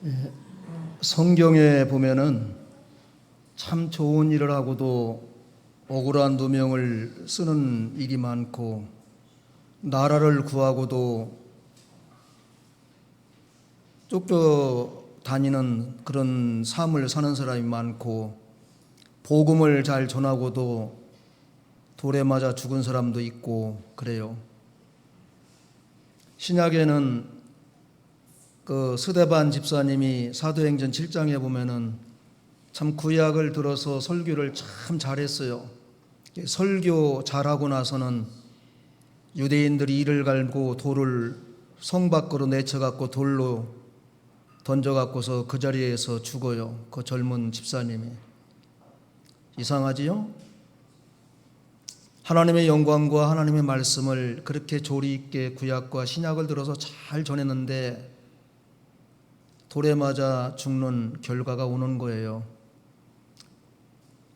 예, 성경에 보면은 참 좋은 일을 하고도 억울한 누명을 쓰는 일이 많고, 나라를 구하고도 쫓겨다니는 그런 삶을 사는 사람이 많고, 복음을 잘 전하고도 돌에 맞아 죽은 사람도 있고 그래요. 신약에는 그 스데반 집사님이 사도행전 7장에 보면은 참 구약을 들어서 설교를 참 잘했어요. 설교 잘하고 나서는 유대인들이 이를 갈고 돌을 성 밖으로 내쳐갖고 돌로 던져갖고서 그 자리에서 죽어요. 그 젊은 집사님이. 이상하지요? 하나님의 영광과 하나님의 말씀을 그렇게 조리 있게 구약과 신약을 들어서 잘 전했는데 돌에 맞아 죽는 결과가 오는 거예요.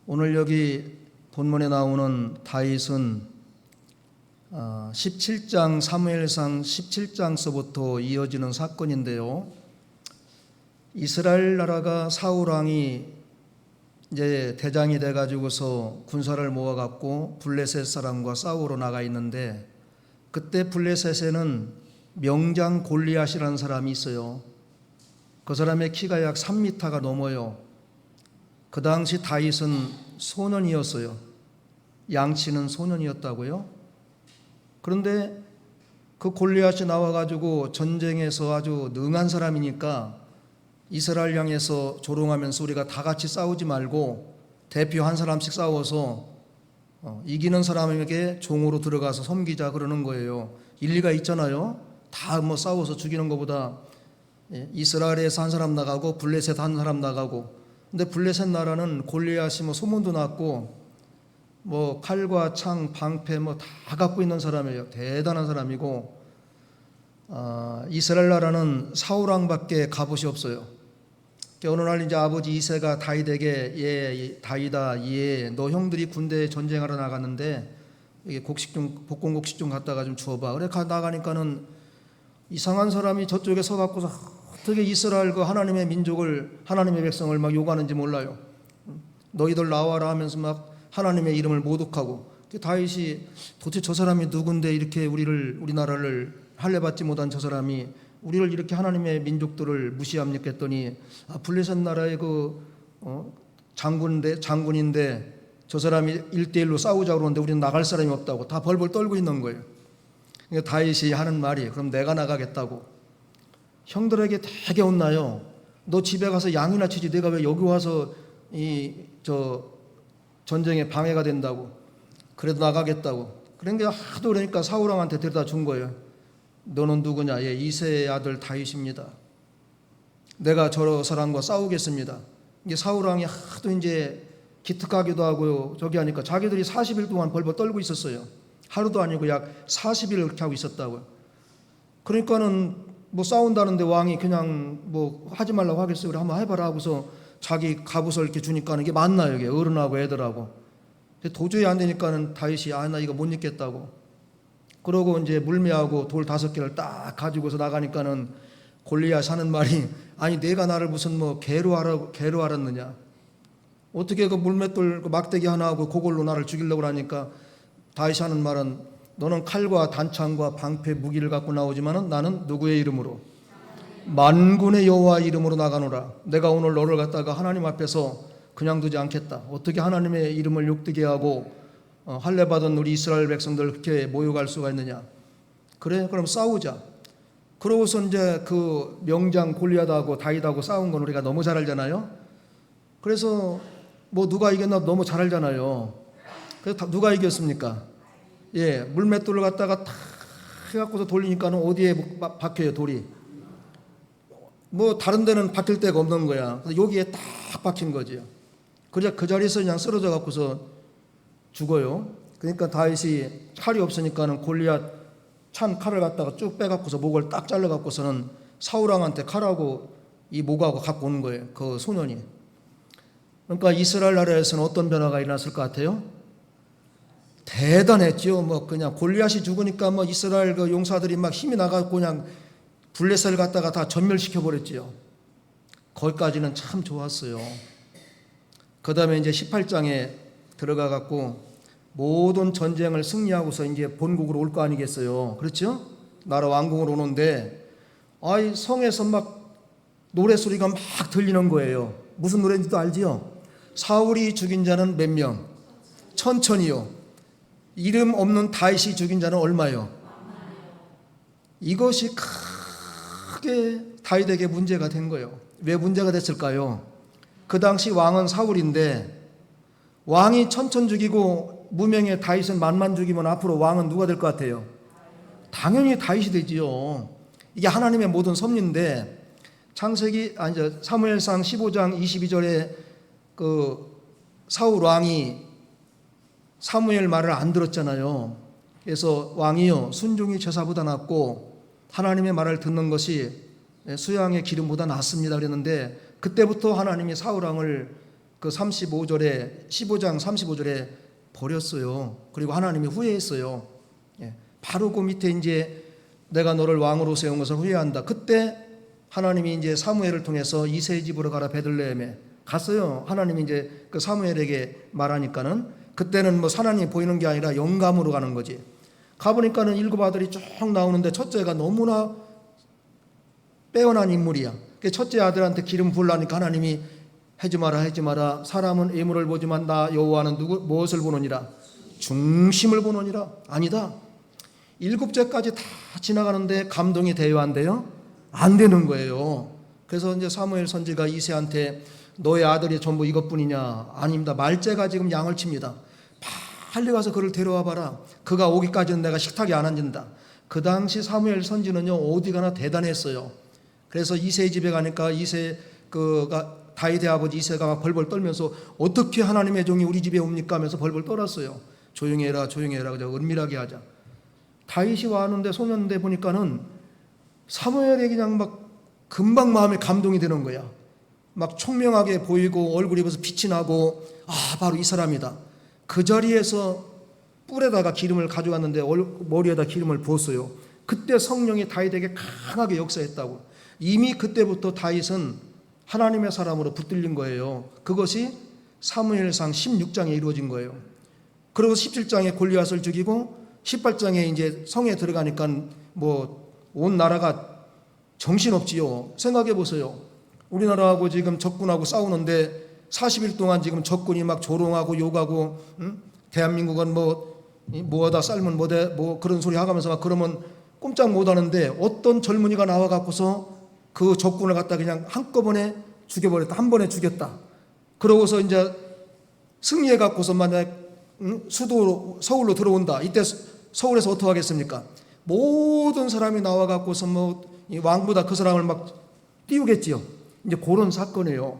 오늘 여기 본문에 나오는 다윗은 17장 사무엘상 17장서부터 이어지는 사건인데요. 이스라엘 나라가 사울 왕이 이제 대장이 돼 가지고서 군사를 모아 갖고 블레셋 사람과 싸우러 나가 있는데, 그때 블레셋에는 명장 골리앗이라는 사람이 있어요. 그 사람의 키가 약 3m가 넘어요. 그 당시 다윗은 소년이었어요. 양치는 소년이었다고요. 그런데 그 골리앗이 나와가지고 전쟁에서 아주 능한 사람이니까 이스라엘 향해서 조롱하면서 우리가 다 같이 싸우지 말고 대표 한 사람씩 싸워서 이기는 사람에게 종으로 들어가서 섬기자 그러는 거예요. 일리가 있잖아요. 다 뭐 싸워서 죽이는 것보다 이스라엘에서 한 사람 나가고 블레셋 한 사람 나가고. 근데 블레셋 나라는 골리앗이 뭐 소문도 났고 뭐 칼과 창, 방패 뭐 다 갖고 있는 사람이에요. 대단한 사람이고, 이스라엘 나라는 사울 왕밖에 갑옷이 없어요. 어느 날 이제 아버지 이새가 다윗에게 다윗아, 너 형들이 군대에 전쟁하러 나갔는데 이게 복권곡식 좀 갖다가 좀 주워봐. 그래 나가니까는 이상한 사람이 저쪽에 서갖고서 어떻게 이스라엘 그 하나님의 민족을, 하나님의 백성을 막 욕하는지 몰라요. 너희들 나와라 하면서 막 하나님의 이름을 모독하고. 다윗이 도대체 저 사람이 누군데 이렇게 우리나라를 할례받지 못한 저 사람이 우리를 이렇게 하나님의 민족들을 무시합니까 했더니, 블레셋 나라의 장군인데 저 사람이 1대1로 싸우자고 그러는데 우리는 나갈 사람이 없다고 다 벌벌 떨고 있는 거예요. 그러니까 다윗이 하는 말이, 그럼 내가 나가겠다고. 형들에게 되게 혼나요. 너 집에 가서 양이나 치지 내가 왜 여기 와서 전쟁에 방해가 된다고. 그래도 나가겠다고. 그러니까 하도 그러니까 사울 왕한테 데려다 준 거예요. 너는 누구냐? 이새의 아들 다윗입니다. 내가 저 사람과 싸우겠습니다. 이게 사울 왕이 하도 이제 기특하기도 하고 저기 하니까 자기들이 40일 동안 벌벌 떨고 있었어요. 하루도 아니고 약 40일 그렇게 하고 있었다고요. 그러니까는 뭐 싸운다는데 왕이 그냥 뭐 하지 말라고 하겠어요. 그래 한번 해봐라 하고서 자기 갑옷을 이렇게 주니까 이게 맞나요? 이게 어른하고 애들하고. 도저히 안 되니까는 다윗이 나 이거 못 입겠다고. 그러고 이제 물매하고 돌 5개를 딱 가지고서 나가니까는 골리앗 하는 말이, 아니 내가 나를 무슨 뭐 개로 알았느냐? 어떻게 그 물맷돌 그 막대기 하나 하고 그걸로 나를 죽이려고 하니까 다윗이 하는 말은, 너는 칼과 단창과 방패 무기를 갖고 나오지만은 나는 누구의 이름으로? 만군의 여호와 이름으로 나가노라. 내가 오늘 너를 갖다가 하나님 앞에서 그냥 두지 않겠다. 어떻게 하나님의 이름을 욕되게 하고 할례받은 우리 이스라엘 백성들 그렇게 모욕할 수가 있느냐? 그래 그럼 싸우자. 그러고서 이제 그 명장 골리앗하고 다윗하고 싸운 건 우리가 너무 잘 알잖아요. 그래서 뭐 누가 이겼나 너무 잘 알잖아요. 그래서 누가 이겼습니까? 물맷돌을 갖다가 탁 해갖고서 돌리니까는 어디에 박혀요 돌이. 뭐 다른 데는 박힐 데가 없는 거야. 여기에 딱 박힌 거지요. 그래서 그 자리에서 그냥 쓰러져 갖고서 죽어요. 그러니까 다윗이 칼이 없으니까는 골리앗 찬 칼을 갖다가 쭉 빼갖고서 목을 딱 잘라갖고서는 사울 왕한테 칼하고 이 목하고 갖고 오는 거예요. 그 소년이. 그러니까 이스라엘 나라에서는 어떤 변화가 일어났을 것 같아요? 대단했죠. 뭐 그냥 골리앗이 죽으니까 뭐 이스라엘 그 용사들이 막 힘이 나가고 그냥 블레셋을 갖다가 다 전멸시켜 버렸지요. 거기까지는 참 좋았어요. 그 다음에 이제 18장에 들어가 갖고 모든 전쟁을 승리하고서 이제 본국으로 올 거 아니겠어요. 그렇죠? 나라 왕궁으로 오는데 성에서 막 노래소리가 막 들리는 거예요. 무슨 노래인지도 알지요? 사울이 죽인 자는 몇 명? 천천히요. 이름 없는 다윗이 죽인 자는 얼마요? 이것이 크게 다윗에게 문제가 된 거예요. 왜 문제가 됐을까요? 그 당시 왕은 사울인데 왕이 천천 죽이고 무명의 다윗은 만만 죽이면 앞으로 왕은 누가 될 것 같아요? 당연히 다윗이 되지요. 이게 하나님의 모든 섭리인데 사무엘상 15장 22절에 그 사울 왕이 사무엘 말을 안 들었잖아요. 그래서 왕이요 순종이 제사보다 낫고 하나님의 말을 듣는 것이 수양의 기름보다 낫습니다 그랬는데 그때부터 하나님이 사울 왕을 그 15장 35절에 버렸어요. 그리고 하나님이 후회했어요. 바로 그 밑에 이제 내가 너를 왕으로 세운 것을 후회한다. 그때 하나님이 이제 사무엘을 통해서 이새의 집으로 가라 베들레헴에 갔어요. 하나님이 이제 그 사무엘에게 말하니까는 그때는 뭐 하나님이 보이는 게 아니라 영감으로 가는 거지. 가보니까는 7 아들이 쭉 나오는데 첫째가 너무나 빼어난 인물이야. 첫째 아들한테 기름 부으려니까 하나님이 하지 마라. 사람은 예물을 보지만 나 여호와는 무엇을 보느니라? 중심을 보느니라. 아니다. 7째까지 다 지나가는데 감동이 돼요, 안 돼요? 안 되는 거예요. 그래서 이제 사무엘 선지가 이새한테 너의 아들이 전부 이것뿐이냐? 아닙니다. 말째가 지금 양을 칩니다. 빨리 가서 그를 데려와 봐라. 그가 오기까지는 내가 식탁에 안 앉는다. 그 당시 사무엘 선지는요 어디 가나 대단했어요. 그래서 이새의 집에 가니까 다윗의 아버지 이새가 막 벌벌 떨면서 어떻게 하나님의 종이 우리 집에 옵니까 하면서 벌벌 떨었어요. 조용히 해라 그저 은밀하게 하자. 다윗이 와는데 소년인데 보니까는 사무엘이 그냥 막 금방 마음에 감동이 되는 거야. 막 총명하게 보이고 얼굴이 벌써 빛이 나고 바로 이 사람이다. 그 자리에서 뿔에다가 기름을 가져왔는데 머리에다 기름을 부었어요. 그때 성령이 다윗에게 강하게 역사했다고. 이미 그때부터 다윗은 하나님의 사람으로 붙들린 거예요. 그것이 사무엘상 16장에 이루어진 거예요. 그리고 17장에 골리앗을 죽이고 18장에 이제 성에 들어가니까 뭐 온 나라가 정신없지요. 생각해 보세요. 우리나라하고 지금 적군하고 싸우는데 40일 동안 지금 적군이 막 조롱하고 욕하고 대한민국은 뭐하다 쌀면 뭐 그런 소리 하면서 막 그러면 꼼짝 못 하는데 어떤 젊은이가 나와 갖고서 그 적군을 갖다 그냥 한꺼번에 죽여버렸다. 한 번에 죽였다. 그러고서 이제 승리해 갖고서 만약 서울로 들어온다. 이때 서울에서 어떻게 하겠습니까? 모든 사람이 나와 갖고서 이 왕보다 그 사람을 막 띄우겠지요. 이제 그런 사건이에요.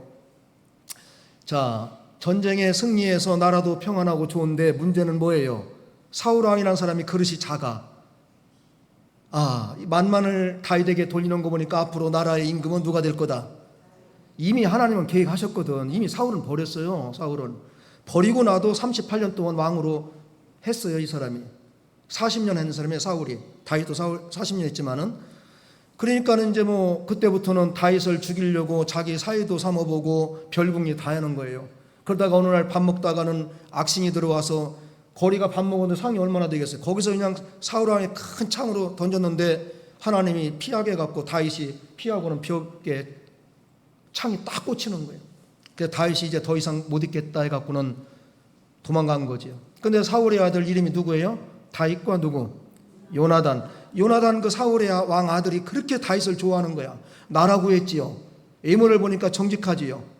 자, 전쟁에 승리해서 나라도 평안하고 좋은데 문제는 뭐예요? 사울 왕이라는 사람이 그릇이 작아. 만만을 다윗에게 돌리는 거 보니까 앞으로 나라의 임금은 누가 될 거다. 이미 하나님은 계획하셨거든. 이미 사울은 버렸어요. 사울은 버리고 나도 38년 동안 왕으로 했어요. 이 사람이 40년 한 사람이에요. 사울이. 다윗도 사울 40년 했지만은 그러니까는 이제 그때부터는 다윗을 죽이려고 자기 사위도 삼아보고 별궁리 다 하는 거예요. 그러다가 어느 날 밥 먹다가는 악신이 들어와서 거리가 밥 먹었는데 상이 얼마나 되겠어요. 거기서 그냥 사울 왕이 큰 창으로 던졌는데 하나님이 피하게 해갖고 다윗이 피하고는 벽에 창이 딱 꽂히는 거예요. 그래서 다윗이 이제 더 이상 못 있겠다 해갖고는 도망간 거지요. 근데 사울의 아들 이름이 누구예요? 다윗과 누구? 요나단 그 사울의 왕 아들이 그렇게 다윗을 좋아하는 거야. 나라 구했지요. 예물을 보니까 정직하지요.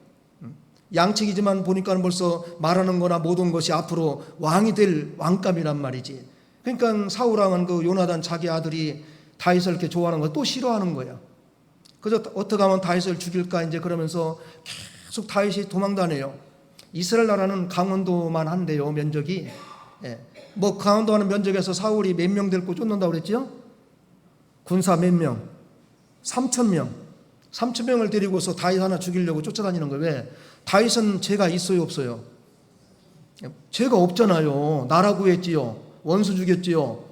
양측이지만 보니까 벌써 말하는 거나 모든 것이 앞으로 왕이 될 왕감이란 말이지. 그러니까 사울 왕은 그 요나단 자기 아들이 다윗을 이렇게 좋아하는 거 또 싫어하는 거야. 그래서 어떻게 하면 다윗을 죽일까 이제 그러면서 계속 다윗이 도망다녀요. 이스라엘 나라는 강원도만 한데요, 면적이. 강원도 하는 면적에서 사울이 몇 명 데리고 쫓는다고 그랬죠? 군사 몇 명? 3,000명. 3,000명을 데리고서 다윗 하나 죽이려고 쫓아다니는 거예요. 왜? 다윗은 죄가 있어요, 없어요? 죄가 없잖아요. 나라 구했지요. 원수 죽였지요.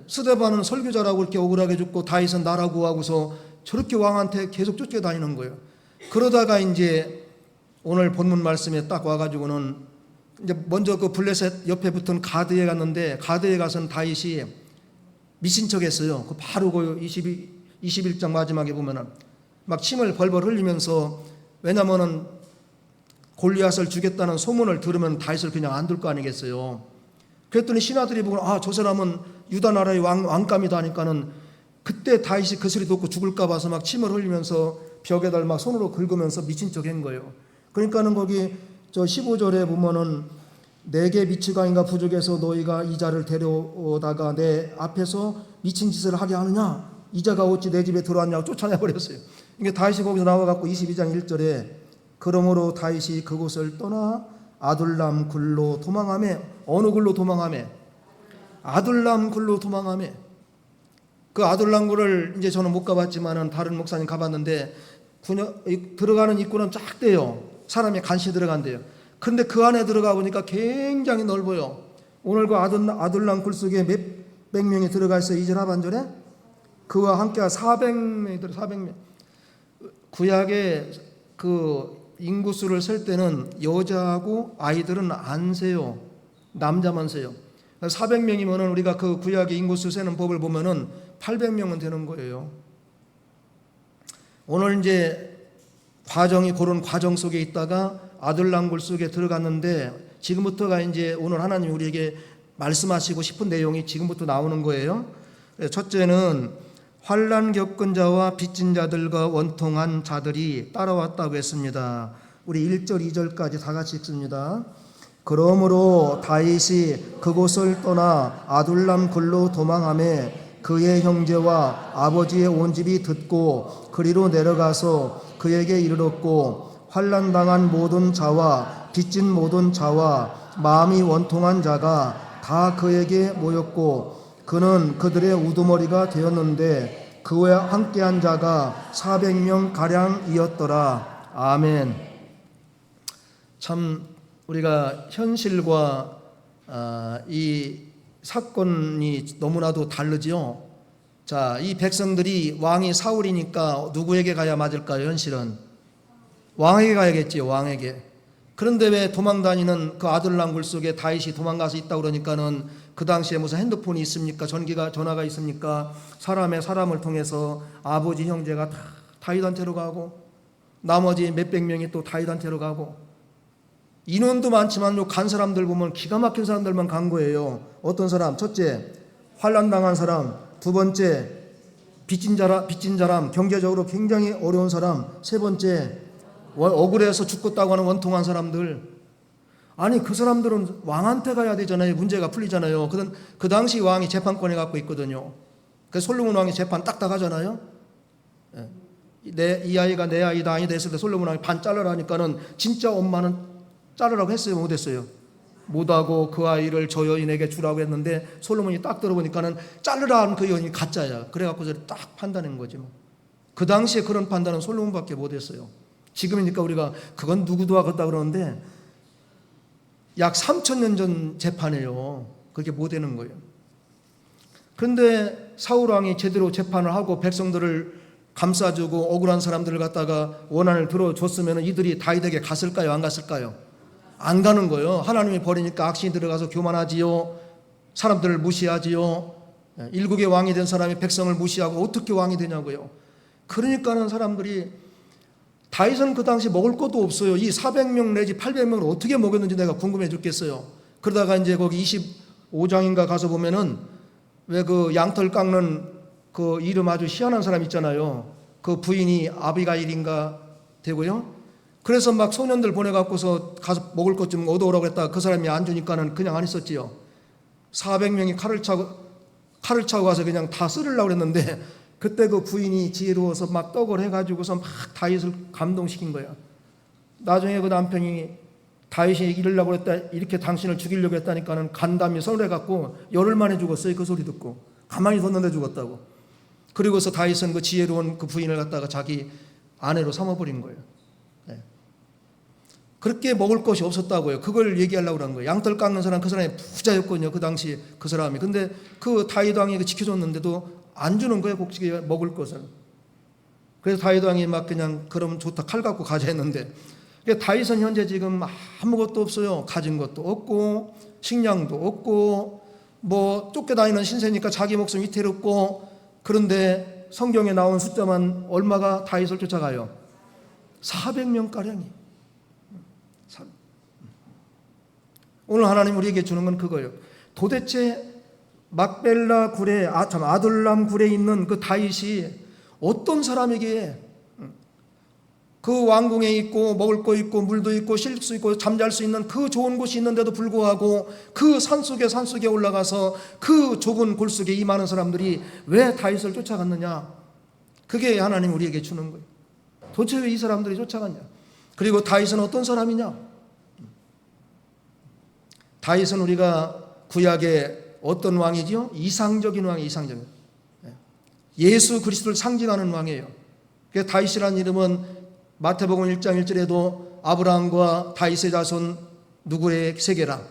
스데반은 설교자라고 이렇게 억울하게 죽고 다윗은 나라 구하고서 저렇게 왕한테 계속 쫓겨다니는 거예요. 그러다가 이제 오늘 본문 말씀에 딱 와가지고는 이제 먼저 그 블레셋 옆에 붙은 가드에 갔는데, 가드에 가서는 다윗이 미친 척했어요. 그 바로 그 21장 마지막에 보면은 막 침을 벌벌 흘리면서, 왜냐면은 골리앗을 죽였다는 소문을 들으면 다윗을 그냥 안 둘 거 아니겠어요. 그랬더니 신하들이 보고 저 사람은 유다 나라의 왕감이다 하니까는 그때 다윗이 그 소리 듣고 죽을까 봐서 막 침을 흘리면서 벽에다 막 손으로 긁으면서 미친 척한 거예요. 그러니까는 거기 저 15절에 보면은 내게 미치광이가 부족해서 너희가 이자를 데려오다가 내 앞에서 미친 짓을 하게 하느냐, 이자가 어찌 내 집에 들어왔냐고 쫓아내버렸어요. 이게 다윗이 거기서 나와갖고 22장 1절에 그러므로 다윗이 그곳을 떠나 아둘람 굴로 도망하며, 어느 굴로 도망하며? 아둘람 굴로 도망하며. 그 아둘람 굴을 이제 저는 못 가봤지만은 다른 목사님 가봤는데 들어가는 입구는 쫙 돼요. 사람이 간신히 들어간대요. 근데 그 안에 들어가 보니까 굉장히 넓어요. 오늘 그 아둘람 굴 속에 몇백 명이 들어가 있어요. 2절 하반절에 그와 함께 400명이 들어. 400명. 구약의 그 인구수를 셀 때는 여자하고 아이들은 안 세요. 남자만 세요. 400명이면은 우리가 그 구약의 인구수 세는 법을 보면은 800명은 되는 거예요. 오늘 이제 그런 과정 속에 있다가 아둘람굴 속에 들어갔는데, 지금부터가 이제 오늘 하나님 우리에게 말씀하시고 싶은 내용이 지금부터 나오는 거예요. 첫째는 환난 겪은 자와 빚진 자들과 원통한 자들이 따라왔다고 했습니다. 우리 1절 2절까지 다 같이 읽습니다. 그러므로 다윗이 그곳을 떠나 아둘람 굴로 도망하며 그의 형제와 아버지의 온 집이 듣고 그리로 내려가서 그에게 이르렀고, 환난당한 모든 자와 빚진 모든 자와 마음이 원통한 자가 다 그에게 모였고, 그는 그들의 우두머리가 되었는데 그와 함께한 자가 400명 가량이었더라. 아멘. 참 우리가 현실과 이 사건이 너무나도 다르지요. 자, 이 백성들이 왕이 사울이니까 누구에게 가야 맞을까요? 현실은 왕에게 가야겠지요. 왕에게. 그런데 왜 도망다니는 그 아둘람굴 속에 다윗이 도망가서 있다고 그러니까는 그 당시에 무슨 핸드폰이 있습니까? 전화가 있습니까? 사람을 통해서 아버지 형제가 다 다윗한테로 가고, 나머지 몇백 명이 또 다윗한테로 가고, 인원도 많지만 간 사람들 보면 기가 막힌 사람들만 간 거예요. 어떤 사람? 첫째, 환난당한 사람. 두 번째, 빚진 사람, 경제적으로 굉장히 어려운 사람. 세 번째, 억울해서 죽겠다고 하는 원통한 사람들. 아니, 그 사람들은 왕한테 가야 되잖아요. 문제가 풀리잖아요. 그 당시 왕이 재판권에 갖고 있거든요. 그래서 솔로몬 왕이 재판 딱딱 하잖아요. 이 아이가 내 아이다 아니다 했을 때 솔로몬 왕이 반 잘라라 하니까는 진짜 엄마는 자르라고 했어요? 못했어요? 못하고 그 아이를 저 여인에게 주라고 했는데 솔로몬이 딱 들어보니까는 자르라 하는 그 여인이 가짜야. 그래갖고 딱 판단한 거지 뭐. 그 당시에 그런 판단은 솔로몬밖에 못했어요. 지금이니까 우리가 그건 누구도 하겠다 그러는데 약 3,000년 전 재판이에요. 그게 못 되는 거예요. 그런데 사울 왕이 제대로 재판을 하고 백성들을 감싸주고 억울한 사람들을 갖다가 원한을 들어줬으면 이들이 다윗에게 갔을까요? 안 갔을까요? 안 가는 거예요. 하나님이 버리니까 악신이 들어가서 교만하지요. 사람들을 무시하지요. 일국의 왕이 된 사람이 백성을 무시하고 어떻게 왕이 되냐고요. 그러니까는 사람들이, 다윗은 그 당시 먹을 것도 없어요. 이 400명 내지 800명을 어떻게 먹였는지 내가 궁금해 죽겠어요. 그러다가 이제 거기 25장인가 가서 보면은 왜 그 양털 깎는 그 이름 아주 희한한 사람 있잖아요. 그 부인이 아비가일인가 되고요. 그래서 막 소년들 보내갖고서 가서 먹을 것 좀 얻어오라고 했다가 그 사람이 안 주니까는 그냥 안 있었지요. 400명이 칼을 차고 가서 그냥 다 쓸으려고 했는데 그때 그 부인이 지혜로워서 막 떡을 해가지고서 막 다윗을 감동시킨 거야. 나중에 그 남편이 다윗이 이기려고 했다, 이렇게 당신을 죽이려고 했다니까는 간담이 서늘해갖고 열흘 만에 죽었어요. 그 소리 듣고. 가만히 뒀는데 죽었다고. 그리고서 다윗은 그 지혜로운 그 부인을 갖다가 자기 아내로 삼아버린 거예요. 네. 그렇게 먹을 것이 없었다고요. 그걸 얘기하려고 그런 거예요. 양털 깎는 사람, 그 사람이 부자였거든요. 그 당시 그 사람이. 근데 그 다윗 왕이 지켜줬는데도 안 주는 거예요. 곡식에 먹을 것을. 그래서 다윗 왕이 막 그냥 그러면 좋다 칼 갖고 가자 했는데, 다윗은 현재 지금 아무것도 없어요. 가진 것도 없고 식량도 없고 뭐 쫓겨다니는 신세니까 자기 목숨 위태롭고. 그런데 성경에 나온 숫자만 얼마가 다윗을 쫓아가요? 400명가량이. 오늘 하나님 우리에게 주는 건 그거예요. 도대체 막벨라 굴에 아둘람 굴에 있는 그 다윗이 어떤 사람에게 그 왕궁에 있고 먹을 거 있고 물도 있고 쉴 수 있고 잠잘 수 있는 그 좋은 곳이 있는데도 불구하고 그 산속에 올라가서 그 좁은 골 속에 이 많은 사람들이 왜 다윗을 쫓아갔느냐? 그게 하나님 우리에게 주는 거예요. 도대체 왜 이 사람들이 쫓아갔냐? 그리고 다윗은 어떤 사람이냐? 다윗은 우리가 구약의 어떤 왕이지요? 이상적인 왕이 이상적인. 예수 그리스도를 상징하는 왕이에요. 그래서 다윗이라는 이름은 마태복음 1장 1절에도 아브라함과 다윗의 자손 누구의 세계라?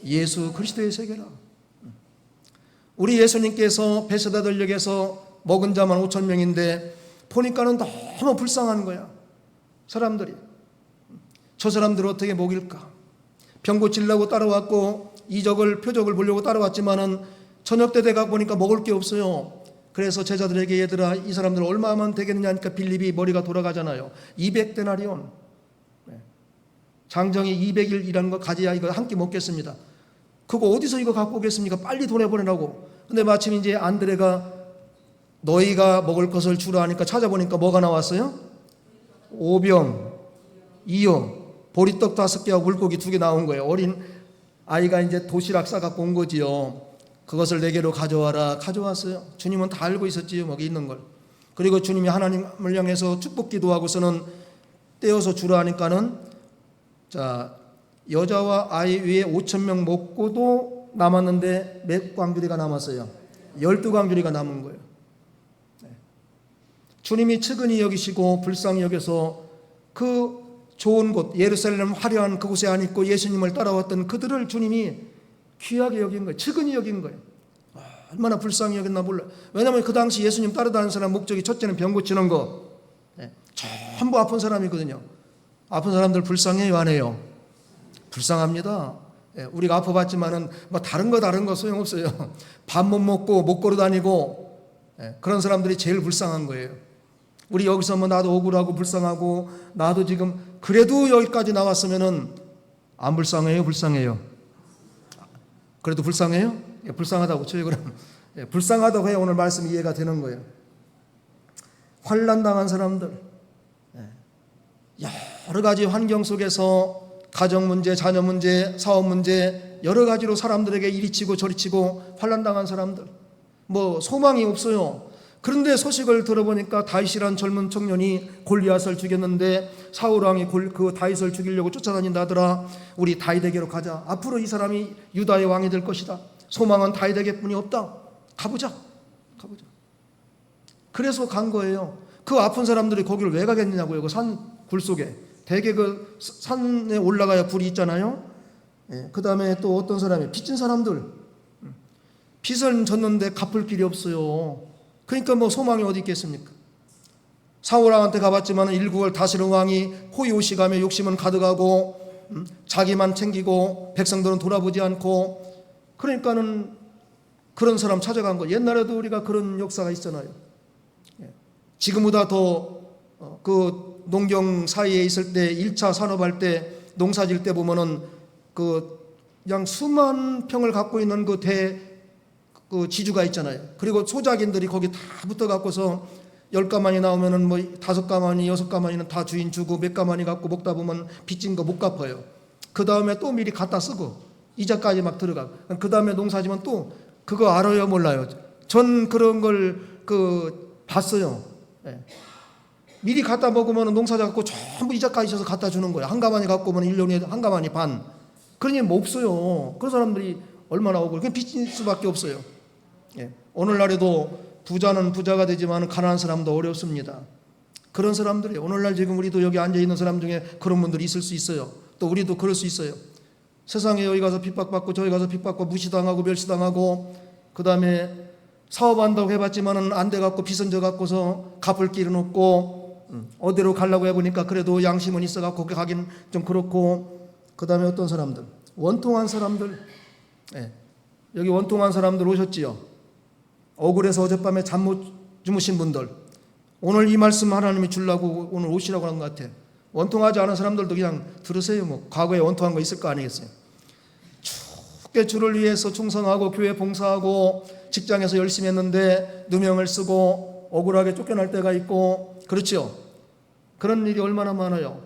예수 그리스도의 세계라. 우리 예수님께서 베세다 들녘에서 먹은 자만 5천 명인데 보니까는 너무 불쌍한 거야. 사람들이. 저 사람들을 어떻게 먹일까? 병 고치려고 따라왔고 표적을 보려고 따라왔지만은 저녁 때 돼가 보니까 먹을 게 없어요. 그래서 제자들에게 얘들아 이 사람들 얼마 하면 되겠느냐 하니까 빌립이 머리가 돌아가잖아요. 200데나리온. 장정이 200일 일하는 거 가져야 이거 한 끼 먹겠습니다. 그거 어디서 이거 갖고 오겠습니까? 빨리 보내보내라고. 근데 마침 이제 안드레가 너희가 먹을 것을 주라 하니까 찾아보니까 뭐가 나왔어요? 오병, 이어, 보리떡 5개하고 물고기 2개 나온 거예요. 어린 아이가 이제 도시락 싸갖고 온 거지요. 그것을 내게로 가져와라. 가져왔어요. 주님은 다 알고 있었지요. 거기 있는 걸. 그리고 주님이 하나님을 향해서 축복 기도하고서는 떼어서 주라 하니까는 자 여자와 아이 위에 5,000명 먹고도 남았는데 몇 광주리가 남았어요? 12광주리가 남은 거예요. 주님이 측은히 여기시고 불쌍히 여겨서 그 좋은 곳 예루살렘 화려한 그곳에 안 있고 예수님을 따라왔던 그들을 주님이 귀하게 여긴 거예요. 측은히 여긴 거예요. 얼마나 불쌍히 여겼나 몰라요. 왜냐하면 그 당시 예수님 따라다니는 사람 목적이 첫째는 병 고치는 거. 전부 아픈 사람이거든요. 아픈 사람들 불쌍해요 안 해요? 불쌍합니다. 우리가 아파봤지만은 뭐 다른 거 소용없어요. 밥 못 먹고 못 걸어 다니고 그런 사람들이 제일 불쌍한 거예요. 우리 여기서 뭐 나도 억울하고 불쌍하고 나도 지금 그래도 여기까지 나왔으면은 안 불쌍해요? 불쌍해요? 그래도 불쌍해요? 불쌍하다고 쳐요 그럼. 불쌍하다고 해야 오늘 말씀 이해가 되는 거예요. 환난 당한 사람들, 여러 가지 환경 속에서 가정 문제, 자녀 문제, 사업 문제 여러 가지로 사람들에게 이리 치고 저리 치고 환난 당한 사람들, 뭐 소망이 없어요. 그런데 소식을 들어보니까 다윗이란 젊은 청년이 골리앗을 죽였는데 사울 왕이 그 다윗을 죽이려고 쫓아다닌다더라. 우리 다윗에게로 가자. 앞으로 이 사람이 유다의 왕이 될 것이다. 소망은 다윗에게뿐이 없다. 가보자. 그래서 간 거예요. 그 아픈 사람들이 거기를 왜 가겠냐고요. 그 산 굴 속에 대개 그 산에 올라가야 불이 있잖아요. 그 다음에 또 어떤 사람이 빚진 사람들, 빚을 졌는데 갚을 길이 없어요. 그러니까 뭐 소망이 어디 있겠습니까? 사울 왕한테 가봤지만 일국을 다스리는 왕이 호의호식하며 욕심은 가득하고 자기만 챙기고 백성들은 돌아보지 않고, 그러니까는 그런 사람 찾아간 거. 옛날에도 우리가 그런 역사가 있잖아요. 지금보다 더 그 농경 사이에 있을 때 1차 산업할 때 농사 질 때 보면은 그 그냥 수만 평을 갖고 있는 그 지주가 있잖아요. 그리고 소작인들이 거기 다 붙어 갖고서 10가마니 나오면은 뭐 5가마니 6가마니는 다 주인 주고 몇 가마니 갖고 먹다 보면 빚진 거 못 갚아요. 그 다음에 또 미리 갖다 쓰고 이자까지 막 들어가고, 그 다음에 농사 지면 또 그거 알아요 몰라요? 전 그런 걸 봤어요. 미리 갖다 먹으면 농사자 갖고 전부 이자까지 있어서 갖다 주는 거예요. 한 가마니 갖고 오면 1년에 한 가마니 반. 그러니 뭐 없어요. 그런 사람들이 얼마나 오고 그냥 빚질 수밖에 없어요. 오늘날에도 부자는 부자가 되지만 가난한 사람도 어렵습니다. 그런 사람들이 오늘날 지금 우리도 여기 앉아있는 사람 중에 그런 분들이 있을 수 있어요. 또 우리도 그럴 수 있어요. 세상에 여기 가서 핍박받고 저기 가서 핍박받고 무시당하고 멸시당하고, 그 다음에 사업한다고 해봤지만은 안 돼갖고 빚은 져갖고서 갚을 길은 없고, 어디로 가려고 해보니까 그래도 양심은 있어갖고 가긴 좀 그렇고. 그 다음에 어떤 사람들, 원통한 사람들, 여기 원통한 사람들 오셨지요. 억울해서 어젯밤에 잠 못 주무신 분들, 오늘 이 말씀 하나님이 주려고 오늘 오시라고 한 것 같아요. 원통하지 않은 사람들도 그냥 들으세요. 뭐 과거에 원통한 거 있을 거 아니겠어요. 죽게 주를 위해서 충성하고 교회 봉사하고 직장에서 열심히 했는데 누명을 쓰고 억울하게 쫓겨날 때가 있고, 그렇죠. 그런 일이 얼마나 많아요.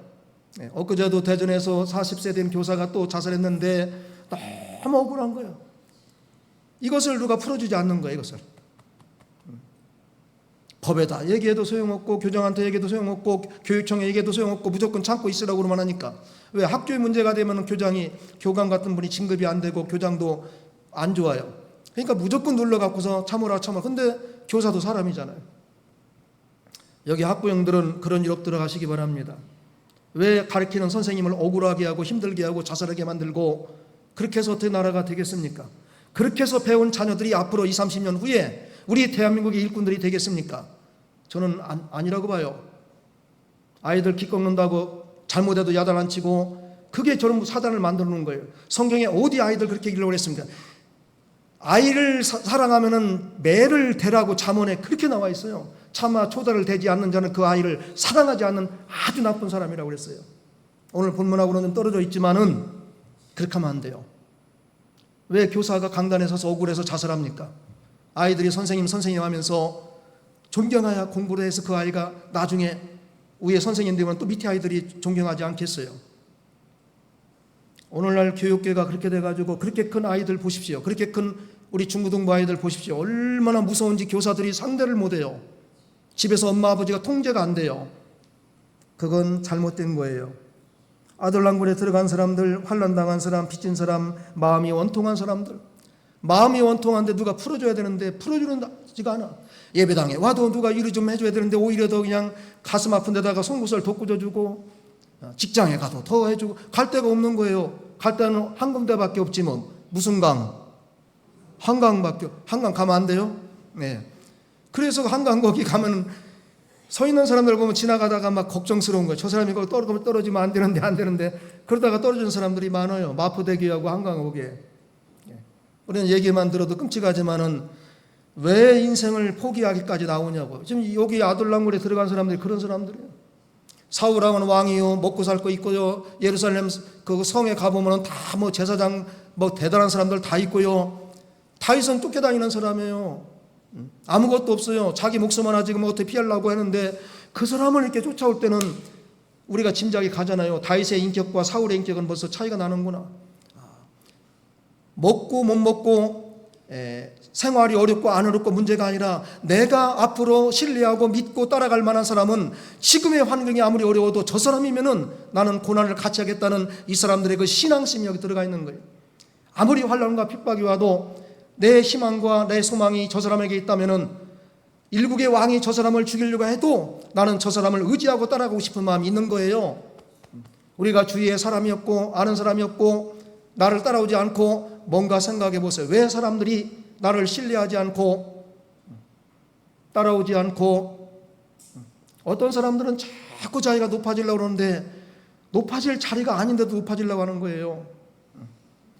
엊그제도 대전에서 40세 된 교사가 또 자살했는데 너무 억울한 거예요. 이것을 누가 풀어주지 않는 거예요. 이것을 법에다 얘기해도 소용없고, 교장한테 얘기해도 소용없고, 교육청에 얘기해도 소용없고, 무조건 참고 있으라고만 하니까. 왜? 학교에 문제가 되면 교장이, 교감 같은 분이 진급이 안 되고 교장도 안 좋아요. 그러니까 무조건 눌러갖고서 참으라. 근데 교사도 사람이잖아요. 여기 학부형들은 그런 일 없도록 하시기 바랍니다. 왜 가르치는 선생님을 억울하게 하고 힘들게 하고 자살하게 만들고, 그렇게 해서 어떻게 나라가 되겠습니까? 그렇게 해서 배운 자녀들이 앞으로 20, 30년 후에 우리 대한민국의 일꾼들이 되겠습니까? 저는 아니라고 봐요. 아이들 기 꺾는다고 잘못해도 야단 안 치고, 그게 저런 사단을 만들어 놓은 거예요. 성경에 어디 아이들 그렇게 기록을 했습니까? 아이를 사랑하면은 매를 대라고 잠언에 그렇게 나와 있어요. 차마 초다를 대지 않는 자는 그 아이를 사랑하지 않는 아주 나쁜 사람이라고 그랬어요. 오늘 본문하고는 좀 떨어져 있지만은 그렇게 하면 안 돼요. 왜 교사가 강단에 서서 억울해서 자살합니까? 아이들이 선생님 하면서 존경해야 공부를 해서 그 아이가 나중에 위에 선생님 되면 또 밑에 아이들이 존경하지 않겠어요? 오늘날 교육계가 그렇게 돼가지고, 그렇게 큰 아이들 보십시오. 그렇게 큰 우리 중고등부 아이들 보십시오. 얼마나 무서운지 교사들이 상대를 못해요. 집에서 엄마 아버지가 통제가 안 돼요. 그건 잘못된 거예요. 아들랑굴에 들어간 사람들, 환난당한 사람, 빚진 사람, 마음이 원통한 사람들, 마음이 원통한데 누가 풀어줘야 되는데 풀어주지가 않아. 예배당에 와도 누가 일을 좀 해줘야 되는데 오히려 더 그냥 가슴 아픈 데다가 송구설 돋구져주고, 직장에 가도 더 해주고, 갈 데가 없는 거예요. 갈 데는 한 군데밖에 없지 뭐. 무슨 강? 한강 가면 안 돼요? 네. 그래서 한강 거기 가면 서 있는 사람들 보면 지나가다가 막 걱정스러운 거예요. 저 사람이 거기 떨어지면 안 되는데 그러다가 떨어지는 사람들이 많아요. 마포대교하고 한강 거기에. 우리는 얘기만 들어도 끔찍하지만은 왜 인생을 포기하기까지 나오냐고. 지금 여기 아둘람굴에 들어간 사람들이 그런 사람들이에요. 사울왕은 왕이요, 먹고 살 거 있고요, 예루살렘 그 성에 가보면은 다 뭐 제사장 뭐 대단한 사람들 다 있고요. 다윗은 쫓겨다니는 사람이에요. 아무것도 없어요. 자기 목숨 하나 지금 어떻게 피하려고 하는데, 그 사람을 이렇게 쫓아올 때는 우리가 짐작이 가잖아요. 다윗의 인격과 사울의 인격은 벌써 차이가 나는구나. 먹고 못 먹고 생활이 어렵고 안 어렵고 문제가 아니라, 내가 앞으로 신뢰하고 믿고 따라갈 만한 사람은 지금의 환경이 아무리 어려워도 저 사람이면은 나는 고난을 같이 하겠다는 이 사람들의 그 신앙심이 여기 들어가 있는 거예요. 아무리 환난과 핍박이 와도 내 희망과 내 소망이 저 사람에게 있다면은, 일국의 왕이 저 사람을 죽이려고 해도 나는 저 사람을 의지하고 따라가고 싶은 마음이 있는 거예요. 우리가 주위에 사람이었고 아는 사람이었고 나를 따라오지 않고 뭔가 생각해 보세요. 왜 사람들이 나를 신뢰하지 않고 따라오지 않고, 어떤 사람들은 자꾸 자기가 높아지려고 그러는데 높아질 자리가 아닌데도 높아지려고 하는 거예요.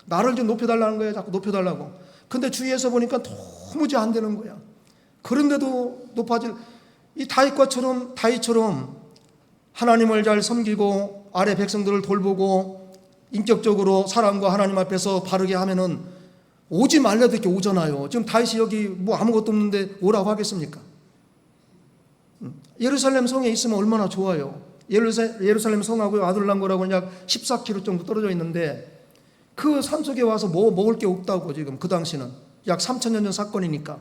나를 좀 높여달라는 거예요. 자꾸 높여달라고. 근데 주위에서 보니까 도무지 안 되는 거야. 그런데도 높아질, 이 다윗처럼 하나님을 잘 섬기고 아래 백성들을 돌보고 인격적으로 사람과 하나님 앞에서 바르게 하면은 오지 말래도 이렇게 오잖아요. 지금 다윗이 여기 뭐 아무것도 없는데 오라고 하겠습니까? 예루살렘 성에 있으면 얼마나 좋아요. 예루살렘 성하고 아둘람굴하고는 약 14km 정도 떨어져 있는데, 그 산속에 와서 뭐 먹을 게 없다고. 지금 그 당시는 약 3,000년 전 사건이니까.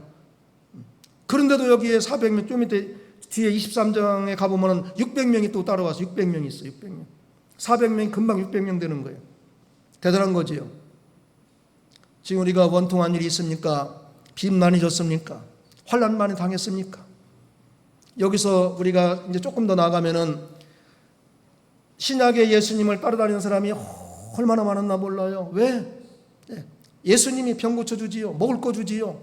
그런데도 여기에 400명, 좀 밑에 뒤에 23장에 가보면 600명이 또 따라와서 600명이 있어요. 600명. 400명이 금방 600명 되는 거예요. 대단한 거지요. 지금 우리가 원통한 일이 있습니까? 빚난이 졌습니까? 환난 많이 당했습니까? 여기서 우리가 이제 조금 더 나가면은 신약의 예수님을 따라다니는 사람이 얼마나 많았나 몰라요. 왜? 예수님이 병 고쳐주지요. 먹을 거 주지요.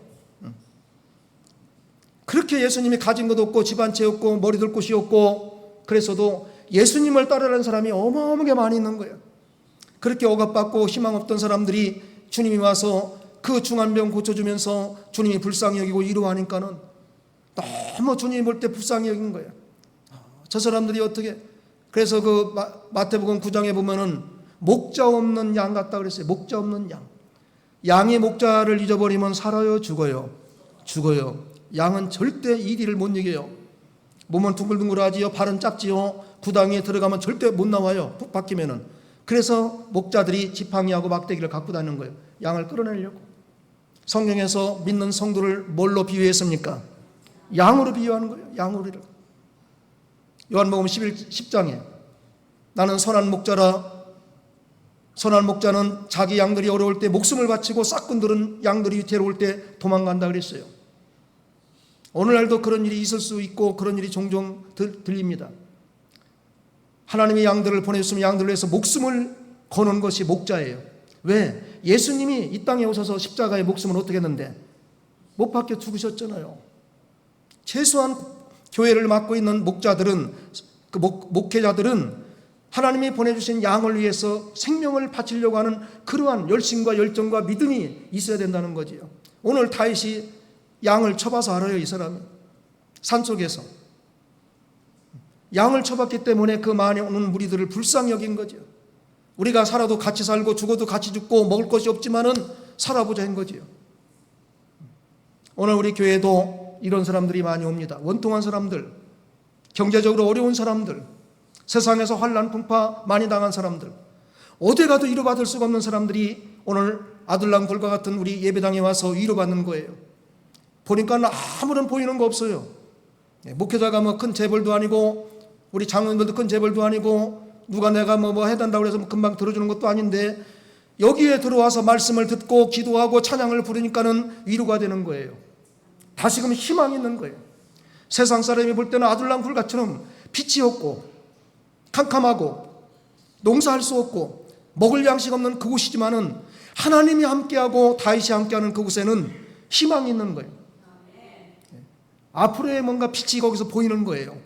그렇게 예수님이 가진 것도 없고 집 한 채 없고 머리 둘 곳이 없고 그랬어도 예수님을 따르는 사람이 어마어마하게 많이 있는 거예요. 그렇게 억압받고 희망 없던 사람들이 주님이 와서 그 중한병 고쳐주면서 주님이 불쌍히 여기고 위로하니까는 너무 주님이 볼 때 불쌍히 여긴 거예요. 저 사람들이 어떻게, 그래서 그 마태복음 9장에 보면은 목자 없는 양 같다 그랬어요. 목자 없는 양. 양이 목자를 잊어버리면 살아요, 죽어요? 죽어요. 양은 절대 이 길을 못 이겨요. 몸은 둥글둥글하지요, 발은 짧지요, 구덩이에 들어가면 절대 못 나와요, 푹 박히면은. 그래서 목자들이 지팡이하고 막대기를 갖고 다니는 거예요, 양을 끌어내려고. 성경에서 믿는 성도를 뭘로 비유했습니까? 양으로 비유하는 거예요, 양으로. 요한복음 10장에 나는 선한 목자라, 선한 목자는 자기 양들이 어려울 때 목숨을 바치고 싹꾼들은 양들이 괴로울 때 도망간다 그랬어요. 오늘날도 그런 일이 있을 수 있고 그런 일이 종종 들립니다. 하나님이 양들을 보내주시면 양들을 위해서 목숨을 거는 것이 목자예요. 왜? 예수님이 이 땅에 오셔서 십자가의 목숨을 어떻게 했는데? 못 박혀 죽으셨잖아요. 최소한 교회를 맡고 있는 목자들은, 그 목회자들은 하나님이 보내주신 양을 위해서 생명을 바치려고 하는 그러한 열심과 열정과 믿음이 있어야 된다는 거지요. 오늘 다윗이 양을 쳐봐서 알아요, 이 사람이. 산속에서 양을 쳐봤기 때문에 그 많이 오는 무리들을 불쌍히 여긴 거죠. 우리가 살아도 같이 살고 죽어도 같이 죽고 먹을 것이 없지만은 살아보자 한 거지요. 오늘 우리 교회도 이런 사람들이 많이 옵니다. 원통한 사람들, 경제적으로 어려운 사람들, 세상에서 환난 풍파 많이 당한 사람들, 어디 가도 위로받을 수가 없는 사람들이 오늘 아들랑굴과 같은 우리 예배당에 와서 위로받는 거예요. 보니까 아무런 보이는 거 없어요. 목회자가 뭐 큰 재벌도 아니고 우리 장로님들도 큰 재벌도 아니고 누가 내가 뭐 해단다고 해서 금방 들어주는 것도 아닌데 여기에 들어와서 말씀을 듣고 기도하고 찬양을 부르니까는 위로가 되는 거예요. 다시금 희망이 있는 거예요. 세상 사람이 볼 때는 아둘랑굴같처럼 빛이 없고 캄캄하고 농사할 수 없고 먹을 양식 없는 그곳이지만은 하나님이 함께하고 다윗이 함께하는 그곳에는 희망이 있는 거예요. 앞으로의 뭔가 빛이 거기서 보이는 거예요.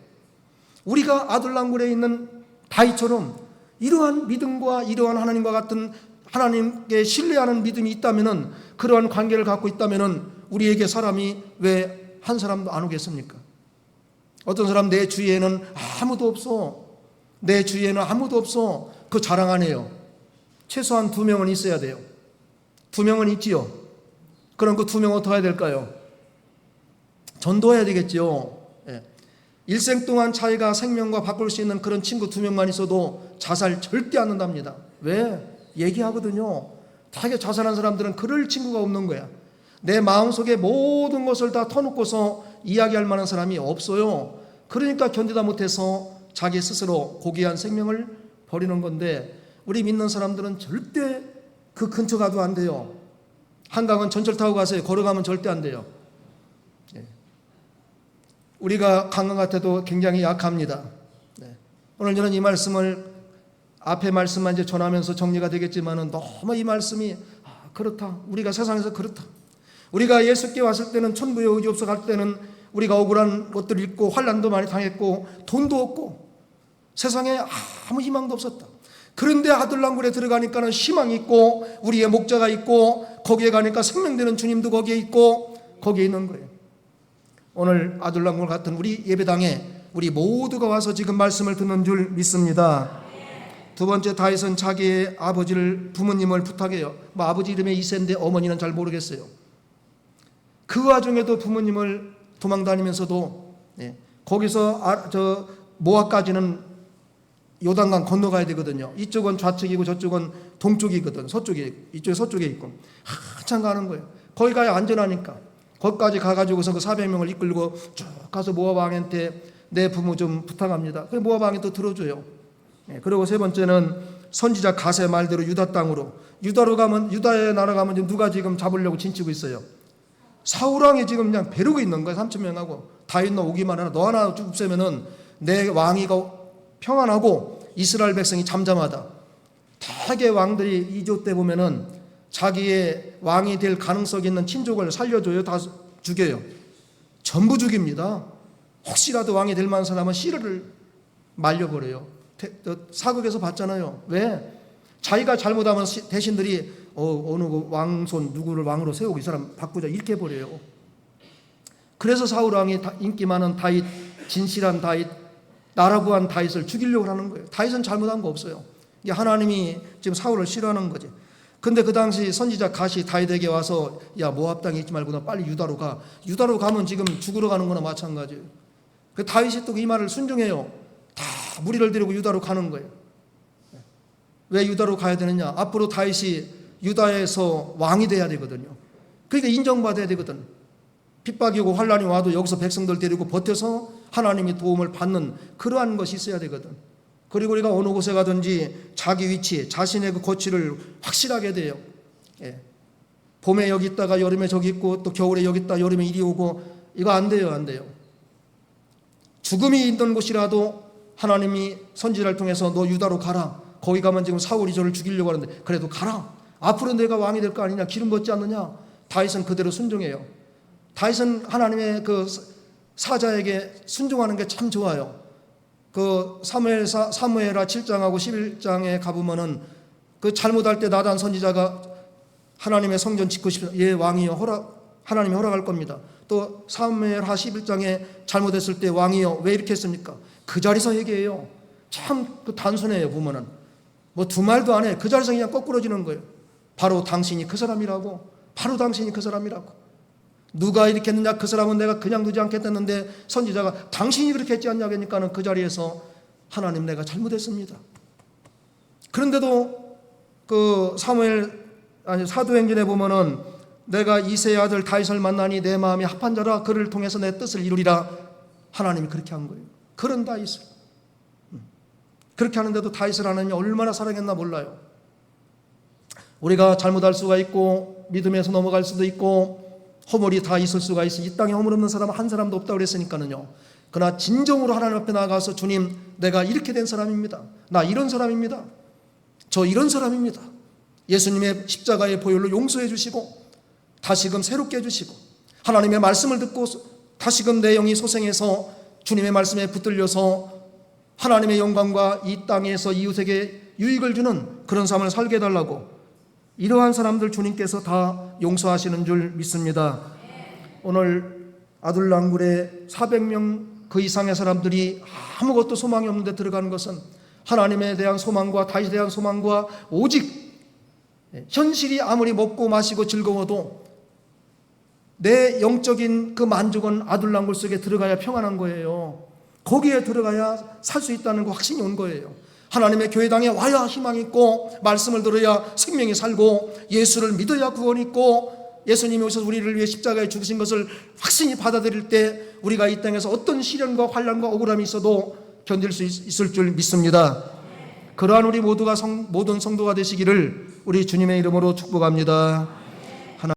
우리가 아둘랑굴에 있는 다윗처럼 이러한 믿음과 이러한 하나님과 같은 하나님께 신뢰하는 믿음이 있다면은, 그러한 관계를 갖고 있다면은 우리에게 사람이 왜 한 사람도 안 오겠습니까? 어떤 사람 내 주위에는 아무도 없어, 내 주위에는 아무도 없어, 그 자랑 안 해요. 최소한 2명은 있어야 돼요. 2명은 있지요. 그럼 그 2명 어떻게 해야 될까요? 전도해야 되겠지요. 일생 동안 자기가 생명과 바꿀 수 있는 그런 친구 2명만 있어도 자살 절대 안 한답니다. 왜? 얘기하거든요. 자기가 자살한 사람들은 그럴 친구가 없는 거야. 내 마음속에 모든 것을 다 터놓고서 이야기할 만한 사람이 없어요. 그러니까 견디다 못해서 자기 스스로 고귀한 생명을 버리는 건데, 우리 믿는 사람들은 절대 그 근처 가도 안 돼요. 한강은 전철 타고 가세요. 걸어가면 절대 안 돼요. 우리가 강강 같아도 굉장히 약합니다. 오늘 저는 이 말씀을, 앞에 말씀만 이제 전하면서 정리가 되겠지만은 너무 이 말씀이 그렇다. 우리가 세상에서 그렇다. 우리가 예수께 왔을 때는 천부의 의지 없어 갈 때는 우리가 억울한 것들을 잊고 환난도 많이 당했고 돈도 없고 세상에 아무 희망도 없었다. 그런데 아둘랑굴에 들어가니까는 희망이 있고 우리의 목자가 있고 거기에 가니까 생명되는 주님도 거기에 있고 거기에 있는 거예요. 오늘 아둘랑굴 같은 우리 예배당에 우리 모두가 와서 지금 말씀을 듣는 줄 믿습니다. 두 번째, 다윗은 자기의 아버지를, 부모님을 부탁해요. 뭐 아버지 이름이 이세인데 어머니는 잘 모르겠어요. 그 와중에도 부모님을 도망다니면서도 거기서 모압까지는 요단강 건너가야 되거든요. 이쪽은 좌측이고 저쪽은 동쪽이거든. 서쪽에, 이쪽에 서쪽에 있고 한참 가는 거예요. 거기 가야 안전하니까. 거기까지 가가지고서 그 400명을 이끌고 쭉 가서 모압 왕한테 내 부모 좀 부탁합니다. 그 모압 왕이 또 들어줘요. 그리고 세 번째는 선지자 가세 말대로 유다 땅으로, 유다로 가면, 유다에 날아가면 누가 지금 잡으려고 진치고 있어요? 사울왕이 지금 그냥 벼르고 있는 거예요. 3,000명하고. 다윗 너 오기만 하나, 너 하나 쭉 없애면은 내 왕위가 평안하고 이스라엘 백성이 잠잠하다. 대개 왕들이 2조 때 보면은 자기의 왕이 될 가능성이 있는 친족을 살려줘요. 다 죽여요. 전부 죽입니다. 혹시라도 왕이 될 만한 사람은 씨를 말려버려요. 사극에서 봤잖아요. 왜? 자기가 잘못하면 대신들이 어느 왕손 누구를 왕으로 세우고 이 사람 바꾸자 이렇게 해버려요. 그래서 사울 왕이 인기 많은 다윗, 진실한 다윗, 나라 구한 다윗을 죽이려고 하는 거예요. 다윗은 잘못한 거 없어요. 이게 하나님이 지금 사울을 싫어하는 거지. 근데 그 당시 선지자 갓이 다윗에게 와서 야 모압 땅에 있지 말고 너 빨리 유다로 가. 유다로 가면 지금 죽으러 가는 거나 마찬가지예요. 그 다윗이 또 이 말을 순종해요. 다 무리를 데리고 유다로 가는 거예요. 왜 유다로 가야 되느냐? 앞으로 다윗이 유다에서 왕이 돼야 되거든요. 그러니까 인정받아야 되거든. 핍박이 오고 환란이 와도 여기서 백성들 데리고 버텨서 하나님의 도움을 받는 그러한 것이 있어야 되거든. 그리고 우리가 어느 곳에 가든지 자기 위치, 자신의 그 거취를 확실하게 돼요. 예. 봄에 여기 있다가 여름에 저기 있고 또 겨울에 여기 있다 여름에 이리 오고 이거 안 돼요, 안 돼요. 죽음이 있는 곳이라도 하나님이 선지자를 통해서 너 유다로 가라. 거기 가면 지금 사울이 저를 죽이려고 하는데 그래도 가라. 앞으로 내가 왕이 될 거 아니냐? 기름 붓지 않느냐? 다윗은 그대로 순종해요. 다윗은 하나님의 그 사자에게 순종하는 게 참 좋아요. 그 사무엘하 7장하고 11장에 가보면은 그 잘못할 때 나단 선지자가 하나님의 성전 짓고 싶으면 예 왕이여 하나님이 허락할 겁니다. 또 사무엘하 11장에 잘못했을 때 왕이여 왜 이렇게 했습니까? 그 자리에서 얘기해요. 참 그 단순해요. 보면은 뭐 두 말도 안 해. 그 자리에서 그냥 거꾸러지는 거예요. 바로 당신이 그 사람이라고. 바로 당신이 그 사람이라고. 누가 이렇게 했느냐? 그 사람은 내가 그냥 두지 않겠다는데 선지자가 당신이 그렇게 했지 않냐 하니까는 그 자리에서 하나님 내가 잘못했습니다. 그런데도 그 사도행전에 보면은 내가 이새의 아들 다윗을 만나니 내 마음이 합한 자라 그를 통해서 내 뜻을 이루리라. 하나님이 그렇게 한 거예요. 그런 다윗을. 그렇게 하는데도 다윗을 하나님이 얼마나 사랑했나 몰라요. 우리가 잘못할 수가 있고 믿음에서 넘어갈 수도 있고 허물이 다 있을 수가 있어. 이 땅에 허물 없는 사람은 한 사람도 없다고 그랬으니까는요. 그러나 진정으로 하나님 앞에 나가서 주님 내가 이렇게 된 사람입니다. 나 이런 사람입니다. 저 이런 사람입니다. 예수님의 십자가의 보혈로 용서해 주시고 다시금 새롭게 해주시고 하나님의 말씀을 듣고 다시금 내 영이 소생해서 주님의 말씀에 붙들려서 하나님의 영광과 이 땅에서 이웃에게 유익을 주는 그런 삶을 살게 해달라고 이러한 사람들 주님께서 다 용서하시는 줄 믿습니다. 오늘 아둘랑굴에 400명 그 이상의 사람들이 아무것도 소망이 없는데 들어가는 것은 하나님에 대한 소망과 다윗에 대한 소망과 오직 현실이 아무리 먹고 마시고 즐거워도 내 영적인 그 만족은 아둘랑굴 속에 들어가야 평안한 거예요. 거기에 들어가야 살 수 있다는 거 확신이 온 거예요. 하나님의 교회당에 와야 희망이 있고 말씀을 들어야 생명이 살고 예수를 믿어야 구원이 있고 예수님이 오셔서 우리를 위해 십자가에 죽으신 것을 확신히 받아들일 때 우리가 이 땅에서 어떤 시련과 환난과 억울함이 있어도 견딜 수 있을 줄 믿습니다. 그러한 우리 모두가 모든 성도가 되시기를 우리 주님의 이름으로 축복합니다.